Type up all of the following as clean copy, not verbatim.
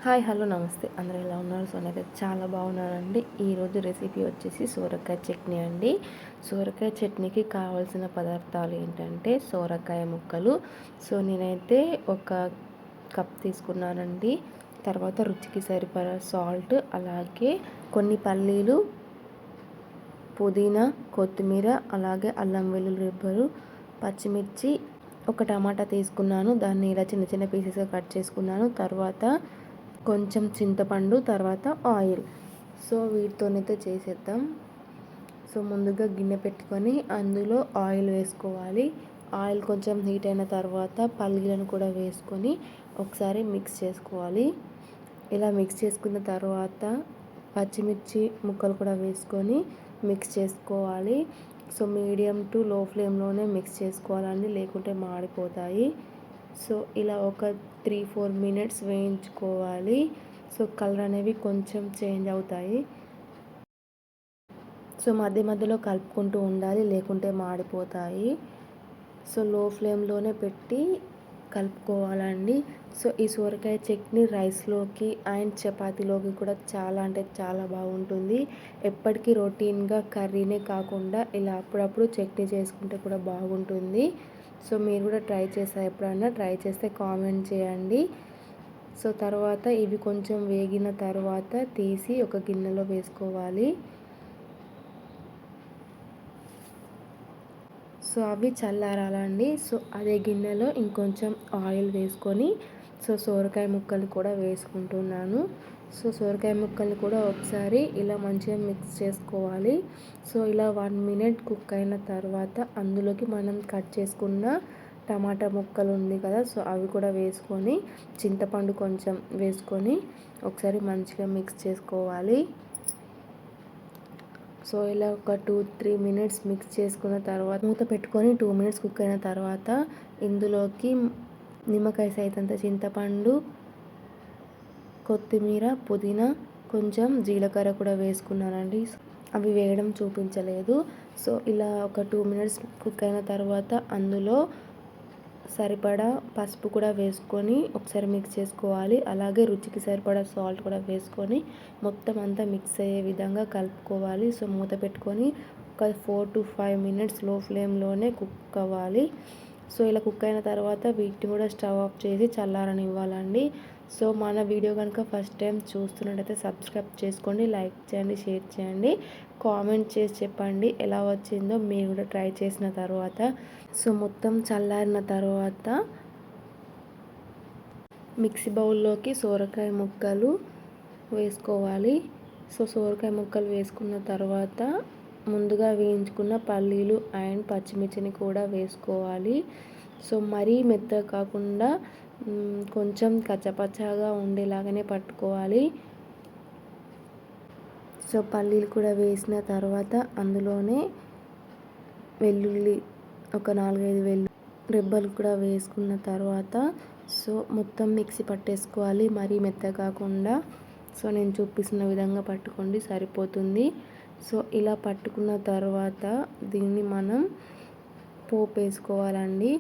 Hi hello నమస్తే అందరూ ఎలా ఉన్నారు? సో నేనైతే చాలా బాగున్నానండి. ఈరోజు రెసిపీ వచ్చేసి సోరకాయ చట్నీ అండి. సోరకాయ చట్నీకి కావాల్సిన పదార్థాలు ఏంటంటే సోరకాయ ముక్కలు. సో నేనైతే ఒక కప్ తీసుకున్నానండి. తర్వాత రుచికి సరిపడా సాల్ట్, అలాగే కొన్ని పల్లీలు, పుదీనా, కొత్తిమీర, అలాగే అల్లం వెల్లుల్లి రెబ్బలు, పచ్చిమిర్చి, ఒక టమాటా తీసుకున్నాను. దాన్ని ఇలా చిన్న చిన్న పీసెస్గా కట్ చేసుకున్నాను. తర్వాత కొంచెం చింతపండు, తర్వాత ఆయిల్. సో వీటితోనైతే చేసేద్దాం. సో ముందుగా గిన్నె పెట్టుకొని అందులో ఆయిల్ వేసుకోవాలి. ఆయిల్ కొంచెం హీట్ అయిన తర్వాత పల్లీలను కూడా వేసుకొని ఒకసారి మిక్స్ చేసుకోవాలి. ఇలా మిక్స్ చేసుకున్న తర్వాత పచ్చిమిర్చి ముక్కలు కూడా వేసుకొని మిక్స్ చేసుకోవాలి. సో మీడియం టు లో ఫ్లేమ్లోనే మిక్స్ చేసుకోవాలండి, లేకుంటే మాడిపోతాయి. సో ఇలా ఒక 3-4 మినిట్స్ వేయించుకోవాలి. సో కలర్ అనేవి కొంచెం చేంజ్ అవుతాయి. సో మధ్య మధ్యలో కలుపుకుంటూ ఉండాలి, లేకుంటే మాడిపోతాయి. సో లో ఫ్లేమ్లోనే పెట్టి కలుపుకోవాలండి. సో ఈ సొరకాయ చట్నీ రైస్లోకి అండ్ చపాతీలోకి కూడా చాలా అంటే చాలా బాగుంటుంది. ఎప్పటికీ రొటీన్గా కర్రీనే కాకుండా ఇలా అప్పుడప్పుడు చట్నీ చేసుకుంటే కూడా బాగుంటుంది. సో మీరు కూడా ట్రై చేస్తారు, ఎప్పుడైనా ట్రై చేస్తే కామెంట్ చేయండి. సో తర్వాత ఇవి కొంచెం వేగిన తర్వాత తీసి ఒక గిన్నెలో వేసుకోవాలి. సో అవి చల్లారాలండి. సో అదే గిన్నెలో ఇంకొంచెం ఆయిల్ వేసుకొని సో సోరకాయ ముక్కలు కూడా వేసుకుంటున్నాను. సో సోరకాయ ముక్కలు కూడా ఒకసారి ఇలా మంచిగా మిక్స్ చేసుకోవాలి. సో ఇలా 1 మినిట్ కుక్ అయిన తర్వాత అందులోకి మనం కట్ చేసుకున్న టమాటా ముక్కలు ఉంది కదా, సో అవి కూడా వేసుకొని చింతపండు కొంచెం వేసుకొని ఒకసారి మంచిగా మిక్స్ చేసుకోవాలి. సో ఇలా ఒక 2-3 మినిట్స్ మిక్స్ చేసుకున్న తర్వాత మూత పెట్టుకొని 2 మినిట్స్ కుక్ అయిన తర్వాత ఇందులోకి నిమ్మకాయ సైతంత చింతపండు, కొత్తిమీర, పుదీనా, కొంచెం జీలకర్ర కూడా వేసుకున్నానండి. అవి వేయడం చూపించలేదు. సో ఇలా ఒక 2 మినిట్స్ కుక్ అయిన తర్వాత అందులో సరిపడా పసుపు కూడా వేసుకొని ఒకసారి మిక్స్ చేసుకోవాలి. అలాగే రుచికి సరిపడా సాల్ట్ కూడా వేసుకొని మొత్తం అంతా మిక్స్ అయ్యే విధంగా కలుపుకోవాలి. సో మూత పెట్టుకొని ఒక 4-5 మినిట్స్ లో ఫ్లేమ్లోనే కుక్ అవ్వాలి. సో ఇలా కుక్ అయిన తర్వాత వీటిని కూడా స్టవ్ ఆఫ్ చేసి చల్లారనివ్వాలండి. సో మన వీడియో కనుక ఫస్ట్ టైం చూస్తున్నట్టయితే సబ్స్క్రైబ్ చేసుకోండి, లైక్ చేయండి, షేర్ చేయండి, కామెంట్ చేసి చెప్పండి ఎలా వచ్చిందో మీరు కూడా ట్రై చేసిన తర్వాత. సో మొత్తం చల్లారిన తర్వాత మిక్సీ బౌల్లోకి సోరకాయ ముక్కలు వేసుకోవాలి. సో సోరకాయ ముక్కలు వేసుకున్న తర్వాత ముందుగా వేయించుకున్న పల్లీలు అండ్ పచ్చిమిర్చిని కూడా వేసుకోవాలి. సో మరీ మెత్తగా కాకుండా కొంచెం కచ్చపచ్చగా ఉండేలాగానే పట్టుకోవాలి. సో పల్లీలు కూడా వేసిన తర్వాత అందులోనే వెల్లుల్లి ఒక 4-5 వెల్లుల్లి రెబ్బలు కూడా వేసుకున్న తర్వాత సో మొత్తం మిక్సీ పట్టేసుకోవాలి, మరీ మెత్తగా కాకుండా. సో నేను చూపిస్తున్న విధంగా పట్టుకోండి, సరిపోతుంది. సో ఇలా పట్టుకున్న తర్వాత దీన్ని మనం పోపు వేసుకోవాలండి.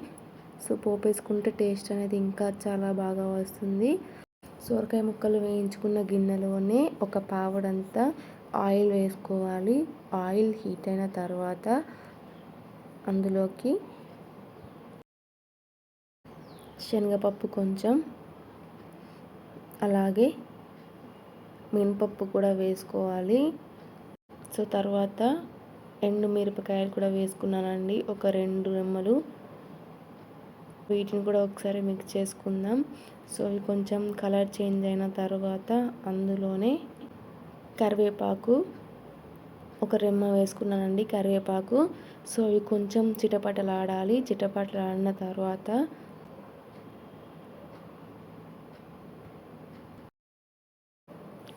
సో పోపు వేసుకుంటే టేస్ట్ అనేది ఇంకా చాలా బాగా వస్తుంది. సొరకాయ ముక్కలు వేయించుకున్న గిన్నెలోనే ఒక పావడంతా ఆయిల్ వేసుకోవాలి. ఆయిల్ హీట్ అయిన తర్వాత అందులోకి శనగపప్పు కొంచెం, అలాగే మినపప్పు కూడా వేసుకోవాలి. సో తర్వాత ఎండు మిరపకాయలు కూడా వేసుకున్నానండి, ఒక 2 రెమ్మలు. వీటిని కూడా ఒకసారి మిక్స్ చేసుకుందాం. సో ఇవి కొంచెం కలర్ చేంజ్ అయిన తర్వాత అందులోనే కరివేపాకు ఒక రెమ్మ వేసుకున్నానండి, కరివేపాకు. సో ఇవి కొంచెం చిటపటలాడాలి. చిటపటలాడిన తర్వాత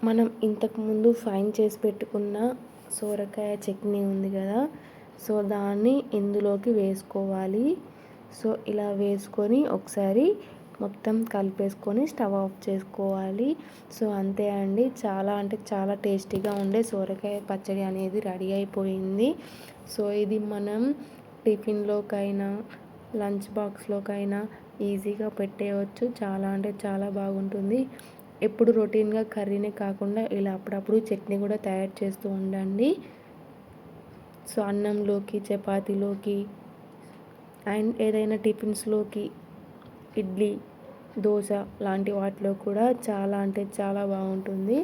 మనం ఇంతకుముందు ఫ్రైన్ చేసి పెట్టుకున్న సోరకాయ చట్నీ ఉంది కదా, సో దాన్ని ఇందులోకి వేసుకోవాలి. సో ఇలా వేసుకొని ఒకసారి మొత్తం కలిపేసుకొని స్టవ్ ఆఫ్ చేసుకోవాలి. సో అంతే అండి, చాలా అంటే చాలా టేస్టీగా ఉండే సోరకాయ పచ్చడి అనేది రెడీ అయిపోయింది. సో ఇది మనం టిఫిన్లోకైనా లంచ్ బాక్స్లోకైనా ఈజీగా పెట్టేయవచ్చు. చాలా అంటే చాలా బాగుంటుంది. ఎప్పుడు రొటీన్గా కర్రీనే కాకుండా ఇలా అప్పుడప్పుడు చట్నీ కూడా తయారు చేస్తూ ఉండండి. సో అన్నంలోకి, చపాతీలోకి అండ్ ఏదైనా టిఫిన్స్లోకి, ఇడ్లీ, దోశ లాంటి వాటిలో కూడా చాలా అంటే చాలా బాగుంటుంది.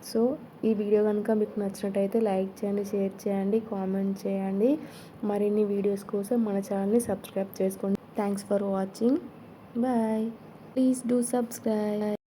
సో ఈ వీడియో కనుక మీకు నచ్చినట్టయితే లైక్ చేయండి, షేర్ చేయండి, కామెంట్ చేయండి. మరిన్ని వీడియోస్ కోసం మన ఛానల్ని సబ్స్క్రైబ్ చేసుకోండి. Thanks for watching. Bye. Please do subscribe.